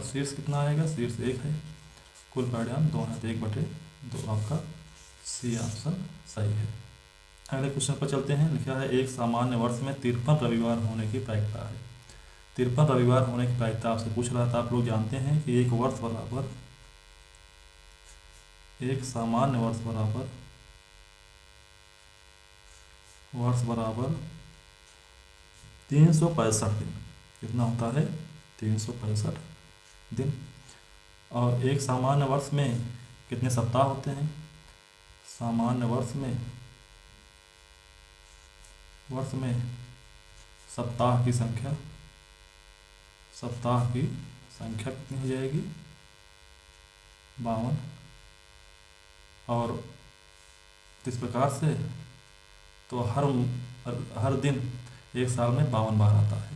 शीर्ष कितना आएगा? शीर्ष 1 है, कुल परिणाम 2 है। तो 1/2। आपका सी ऑप्शन सही है। अगले क्वेश्चन पर चलते हैं। लिखा है एक सामान्य वर्ष में 53 रविवार होने की प्रायिकता है। 53 रविवार होने की प्रायिकता आपसे पूछ रहा था। आप लोग जानते हैं कि एक वर्ष बराबर, एक सामान्य वर्ष बराबर 365 दिन। कितना होता है? 365 दिन। और एक सामान्य वर्ष में कितने सप्ताह होते हैं? सामान्य वर्ष में सप्ताह की संख्या कितनी हो जाएगी? 52। और इस प्रकार से तो हर दिन एक साल में 52 बार आता है।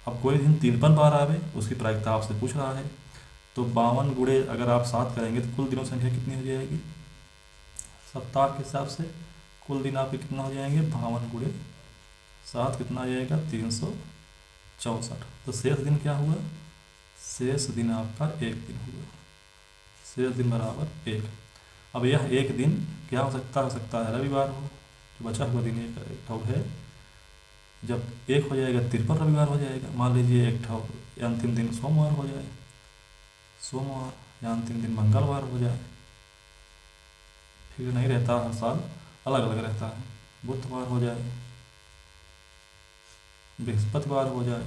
अब कोई दिन 53 बार आवे, उसकी प्रायिकता आपसे पूछ रहा है। तो 52 गुणे अगर आप 7 करेंगे तो कुल दिनों की संख्या कितनी हो जाएगी? सप्ताह के हिसाब से कुल दिन आपके कितना हो जाएंगे? 52 गुणे 7 कितना आ जाएगा? 364। तो शेष दिन क्या हुआ? शेष दिन आपका 1 दिन हुआ। शेष दिन बराबर 1। अब यह एक दिन क्या हो सकता है रविवार हो। जो बचा हुआ दिन एक ठो है, जब 1 हो जाएगा 53 रविवार हो जाएगा। मान लीजिए एक ठो अंतिम दिन सोमवार हो जाए सोमवार, या अंतिम दिन मंगलवार हो जाए, फिर नहीं रहता, हर साल अलग अलग रहता है। बुधवार हो जाए, बृहस्पतिवार हो जाए,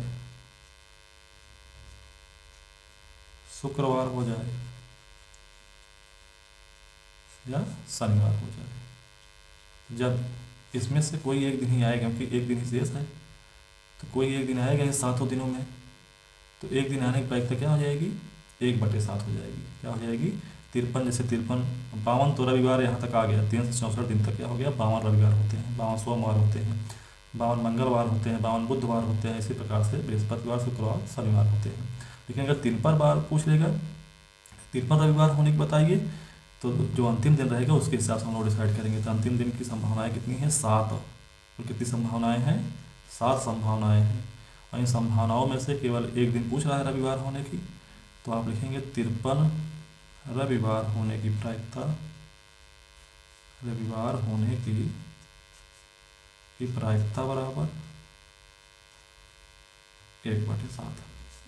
शुक्रवार हो जाए, या शनिवार हो जाए। जब इसमें से कोई एक दिन ही आएगा, क्योंकि एक दिन ही शेष है, तो कोई एक दिन आएगा इन 7 दिनों में, तो एक दिन आने की प्रायिकता क्या हो जाएगी, 1/7 हो जाएगी। क्या हो जाएगी, 53, जैसे 53, 52 तो रविवार यहाँ तक आ गया, 364 दिन तक क्या हो गया, 52 रविवार होते हैं, 52 सोमवार होते हैं, 52 मंगलवार होते हैं, 52 बुधवार होते हैं, इसी प्रकार से बृहस्पतिवार, शुक्रवार, शनिवार होते हैं। लेकिन अगर 53 बार पूछ लेगा, 53 रविवार होने की बताइए, तो जो अंतिम दिन रहेगा उसके हिसाब से हम लोग डिसाइड करेंगे। तो अंतिम दिन की संभावनाएं कितनी हैं, 7। और कितनी संभावनाएं हैं, 7 संभावनाएं हैं। और इन संभावनाओं में से केवल एक दिन पूछ रहा है रविवार होने की, तो आप लिखेंगे 53 रविवार होने की प्रायिकता, रविवार होने की प्रायिकता बराबर 1/7,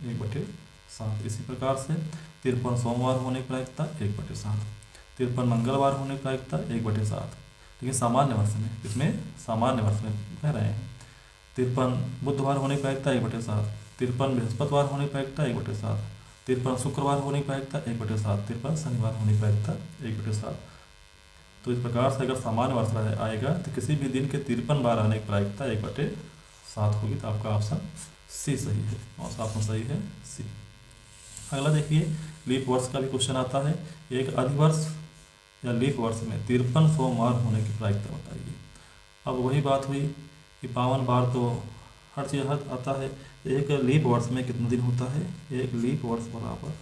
1/7। इसी प्रकार से 53 सोमवार होने की प्रायिकता 1/7, 53 मंगलवार होने की प्रायिकता 1/7। लेकिन सामान्य वर्ष में, इसमें सामान्य वर्ष में कह रहे हैं, 53 बुधवार होने की प्रायिकता 1/7, 53 बृहस्पतिवार होने की प्रायिकता 1/7, 53 शुक्रवार होने की प्रायिकता 1/7, 53 शनिवार होने की प्रायिकता 1/7। तो इस प्रकार से अगर सामान्य वर्ष आएगा तो किसी भी दिन के 53 बार आने की प्रायिकता 1/7 होगी। तो आपका ऑप्शन सी सही है, और ऑप्शन सही है सी। अगला देखिए, लीप वर्ष का भी क्वेश्चन आता है। एक अधिवर्ष या लीप वर्ष में 53 सोमवार होने की प्रायिकता बताइए। अब वही बात हुई कि 52 बार तो हर चीज़ हर आता है, एक लीप वर्ष में कितने दिन होता है, एक लीप वर्ष बराबर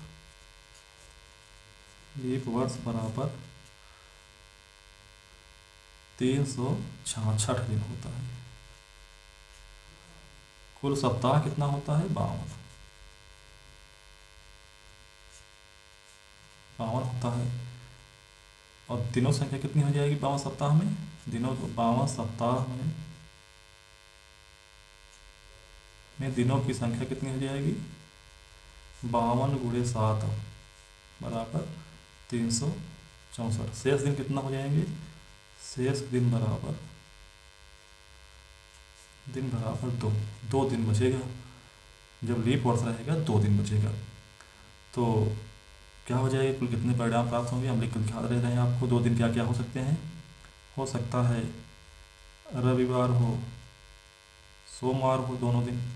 366 दिन होता है। कुल सप्ताह कितना होता है, 52 होता है। और दिनों संख्या कितनी हो जाएगी 52 सप्ताह में, दिनों 52 सप्ताह में दिनों की संख्या कितनी हो जाएगी, 52 × 7 बराबर 364। शेष दिन कितना हो जाएंगे, शेष दिन बराबर 2 दिन बचेगा। जब लीप वर्ष रहेगा 2 दिन बचेगा, तो क्या हो जाएगा, कुल कितने परिणाम प्राप्त होंगे, हम लिख कर दिखा रहे हैं आपको। 2 दिन क्या क्या हो सकते हैं, हो सकता है रविवार हो, सोमवार हो दोनों दिन,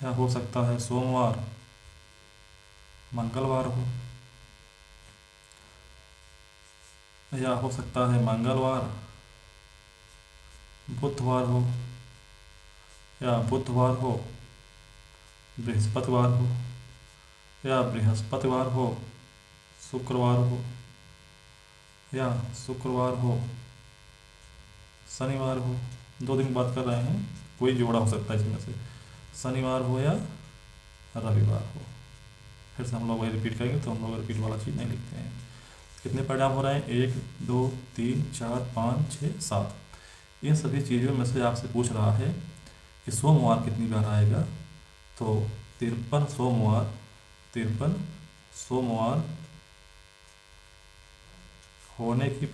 या हो सकता है सोमवार मंगलवार हो, या हो सकता है मंगलवार बुधवार हो, या बुधवार हो बृहस्पतिवार हो, या बृहस्पतिवार हो शुक्रवार हो, या शुक्रवार हो शनिवार हो। 2 दिन की बात कर रहे हैं, कोई जोड़ा हो सकता है इसमें से, शनिवार हो या रविवार हो। फिर से हम लोग वही रिपीट करेंगे, तो हम लोग रिपीट वाला चीज़ नहीं लिखते हैं। कितने परिणाम हो रहे हैं, 1 2 3 4 5 6 7। इन सभी चीज़ों में से आपसे पूछ रहा है कि सोमवार कितनी बार आएगा, तो 53 सोमवार होने की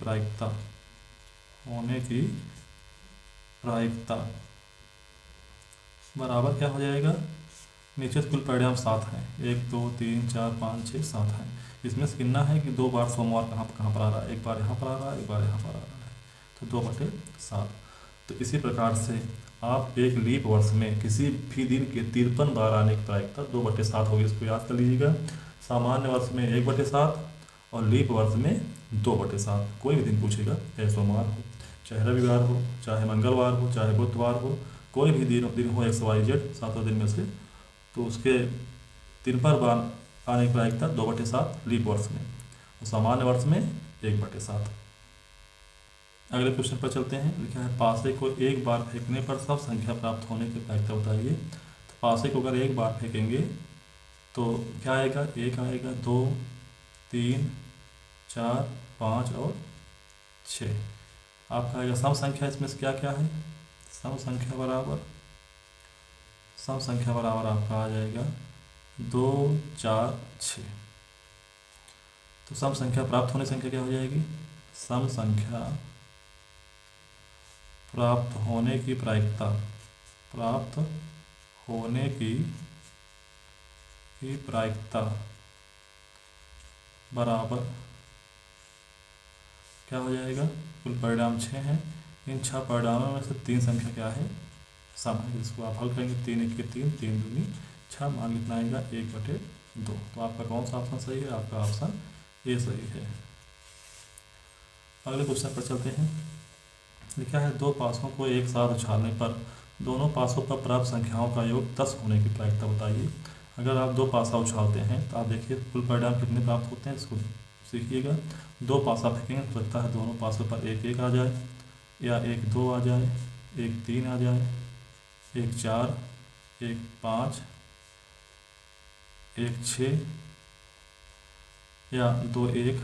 प्रायिकता बराबर क्या हो जाएगा, नीचे कुल परिणाम 7 हैं, 1 2 3 4 5 6 7 हैं। इसमें से गिनना है कि 2 बार सोमवार कहाँ पर आ रहा है, एक बार यहाँ पर आ रहा है, एक बार यहाँ पर आ रहा है, तो 2/7। तो इसी प्रकार से आप एक लीप वर्ष में किसी भी दिन के 53 बार आने की प्रायिकता 2/7 होगी। इसको याद कर लीजिएगा, सामान्य वर्ष में 1/7 और लीप वर्ष में 2/7। कोई भी दिन पूछेगा, चाहे सोमवार हो, चाहे रविवार हो, चाहे मंगलवार हो, चाहे बुधवार हो, कोई भी दिन हो XYZ 7 दिन में से, तो उसके 53 बार आने की प्रायिकता 2/7 लीप वर्ष में, और सामान्य वर्ष में 1/7। अगले क्वेश्चन पर चलते हैं। लिखा है, पासे को एक बार फेंकने पर सब संख्या प्राप्त होने की प्रायिकता बताइए। तो पासे को अगर एक बार फेंकेंगे तो क्या आएगा, 1 आएगा, 2 3 4 5 और 6। आपका आएगा सम संख्या, इसमें से क्या क्या है, सम संख्या बराबर आपका आ जाएगा 2 4 6। तो सम संख्या प्राप्त होने संख्या क्या हो जाएगी? सम संख्या प्राप्त होने की प्रायिकता, प्राप्त होने की प्रायिकता बराबर क्या हो जाएगा? कुल परिणाम 6 हैं, इन 6 परिणामों में से 3 संख्या क्या है? सम है, जिसको आप हल करेंगे 3 1 3, 3 दूनी 6, मान कितना आएगा? 1/2। तो आपका कौन सा ऑप्शन सही है? आपका ऑप्शन ए सही है। अगले क्वेश्चन पर चलते हैं। लिखा है 2 पासों को एक साथ उछालने पर दोनों पासों पर प्राप्त संख्याओं का योग 10 होने की प्रायिकता बताइए। अगर आप 2 पासा उछालते हैं तो आप देखिए कुल परिणाम कितने प्राप्त होते हैं, इसको सीखिएगा। 2 पासा फेंकेंगे, हो सकता है दोनों पासों पर 1 1 आ जाए, या 1 2 आ जाए, 1 3 आ जाए, 1 4, 1 5, 1 6, या 2 1,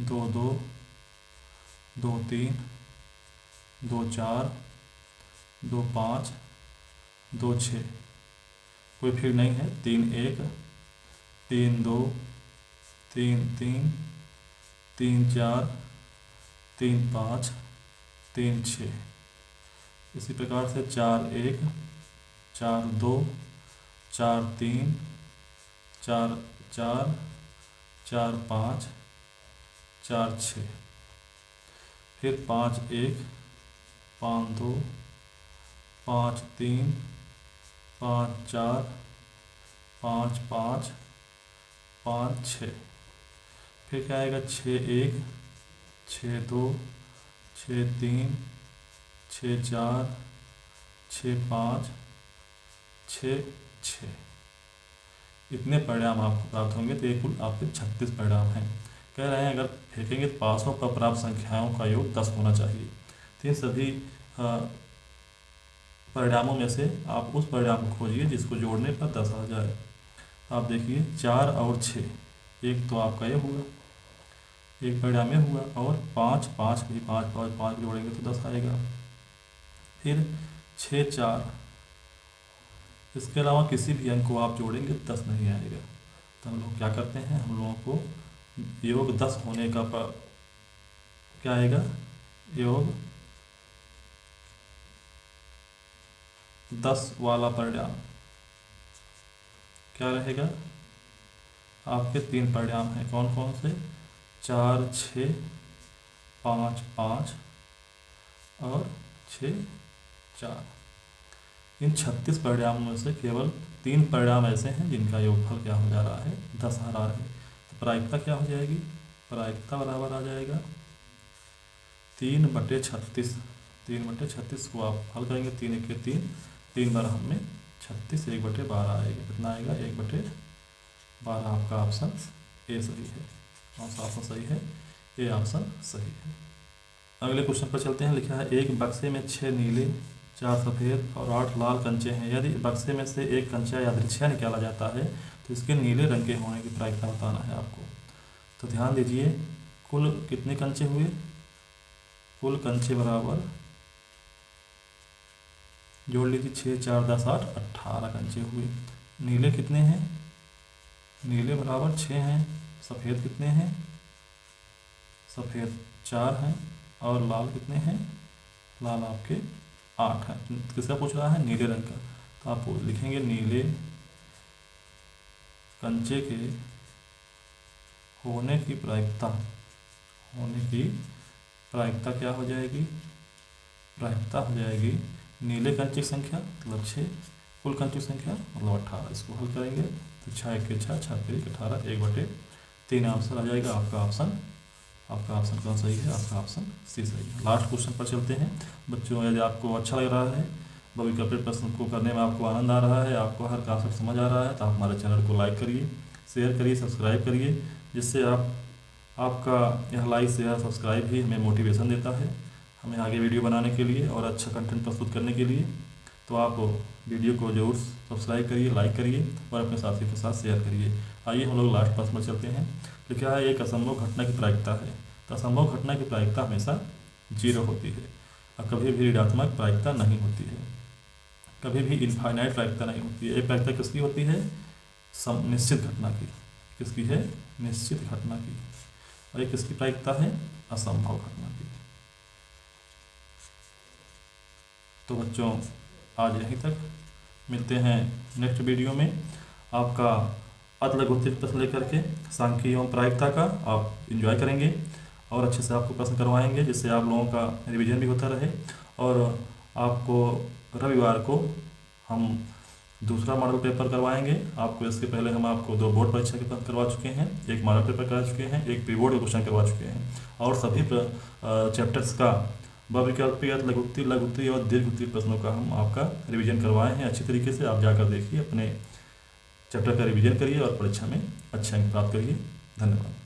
2 2, 2 3, 2 4, 2 5, 2 6। कोई फिर नहीं है। 3 1, 3 2, 3 3, 3 4, 3 5, 3 6। इसी प्रकार से 4 1, 4 2, 4 3, 4 4, 4 5, 4 6। फिर 5 1, 5 2, 5 3, 5 4, 5 5, 5 6। फिर क्या आएगा? 6 1, 6 2, 6 3, 6 4, 6 5, 6 6। इतने परिणाम आपको प्राप्त होंगे। तो ये कुल आपके 36 परिणाम हैं। कह रहे हैं अगर फेंकेंगे तो पासों पर प्राप्त संख्याओं का योग 10 होना चाहिए। तो इन सभी परिणामों में से आप उस परिणाम को खोजिए जिसको जोड़ने पर 10 आ जाए। आप देखिए 4 और 6, एक तो आपका ये हुआ, एक परिणाम ये हुआ, और 5 5 भी, 5 5 5 जोड़ेंगे तो 10 आएगा। फिर 6 4, इसके अलावा किसी भी अंक को आप जोड़ेंगे 10 नहीं आएगा। तो हम लोग क्या करते हैं, हम लोगों को योग 10 होने का क्या आएगा? योग 10 वाला परिणाम क्या रहेगा? आपके 3 परिणाम हैं। कौन कौन से? 4 6, 5 5 और 6 4। इन 36 परिणामों में से केवल 3 परिणाम ऐसे हैं जिनका योगफल क्या हो जा रहा है? 10 आ रहा है। तो प्रायिकता क्या हो जाएगी? प्रायिकता बराबर आ जाएगा 3/36। 3/36 को आप हल करेंगे, 3 1 3, 3 बार हमें 36, 1/12 आएगा। कितना आएगा? 1/12। आपका ऑप्शन ए सही है। कौन सा ऑप्शन सही है? ए ऑप्शन सही है। अगले क्वेश्चन पर चलते हैं। लिखा है एक बक्से में 6 नीले, 4 सफ़ेद और 8 लाल कंचे हैं। यदि बक्से में से एक कंचा यादृच्छिक निकाला जाता है तो इसके नीले रंग के होने की प्रायिकता बताना है आपको। तो ध्यान दीजिए, कुल कितने कंचे हुए? कुल कंचे बराबर, जोड़ लीजिए, 6 4 10 8, 18 कंचे हुए। नीले कितने हैं? नीले बराबर 6 हैं। सफ़ेद कितने हैं? सफ़ेद 4 हैं। और लाल कितने हैं? लाल आपके 8 हैं। किसका पूछ रहा है? नीले रंग का। तो आप लिखेंगे नीले कंचे के होने की प्रायिकता, होने की प्रायिकता क्या हो जाएगी? प्रायिकता हो जाएगी नीले कंचे की संख्या मतलब 6, कुल कंचे की संख्या मतलब 18। इसको हल करेंगे तो 6 1 6, 6 3 18, 1/3 आंसर आ जाएगा। आपका ऑप्शन कौन सही है? आपका ऑप्शन सी सही है। लास्ट क्वेश्चन पर चलते हैं। बच्चों, यदि आपको अच्छा लग रहा है, भविकल्पित प्रश्न को करने में आपको आनंद आ रहा है, आपको हर कॉन्सेप्ट समझ आ रहा है, तो आप हमारे चैनल को लाइक करिए, शेयर करिए, सब्सक्राइब करिए, जिससे आपका यह लाइक शेयर सब्सक्राइब ही हमें मोटिवेशन देता है, हमें आगे वीडियो बनाने के लिए और अच्छा कंटेंट प्रस्तुत करने के लिए। तो आप वीडियो को जरूर सब्सक्राइब करिए, लाइक करिए और अपने साथी के साथ शेयर करिए। आइए हम लोग लास्ट प्रश्न पर चलते हैं। लिखा है एक असंभव घटना की प्रायिकता है। तो असंभव घटना की प्रायिकता हमेशा 0 होती है और कभी भी ऋणात्मक प्रायिकता नहीं होती है, कभी भी इनफाइनाइट प्रायिकता नहीं होती है। एक प्रायिकता किसकी होती है? निश्चित घटना की, किसकी है, निश्चित घटना की, और एक किसकी प्रायिकता है, असंभव घटना की। तो बच्चों आज यहीं तक, मिलते हैं नेक्स्ट वीडियो में। आपका अति लघु उत्तरीय प्रश्न लेकर के सांख्यिकी एवं प्रायिकता का आप एंजॉय करेंगे और अच्छे से आपको प्रश्न करवाएंगे, जिससे आप लोगों का रिवीजन भी होता रहे। और आपको रविवार को हम दूसरा मॉडल पेपर करवाएंगे आपको। इसके पहले हम आपको 2 बोर्ड परीक्षा के प्रश्न करवा चुके हैं, एक मॉडल पेपर करा चुके हैं, एक प्री बोर्ड के क्वेश्चन करवा चुके हैं, और सभी चैप्टर्स का बहुविकल्पी, लघु उत्तरीय और दीर्घ उत्तरीय प्रश्नों का हम आपका रिवीजन करवाए हैं अच्छी तरीके से। आप जाकर देखिए, अपने चैप्टर का रिवीजन करिए और परीक्षा में अच्छे अंक प्राप्त करिए। धन्यवाद।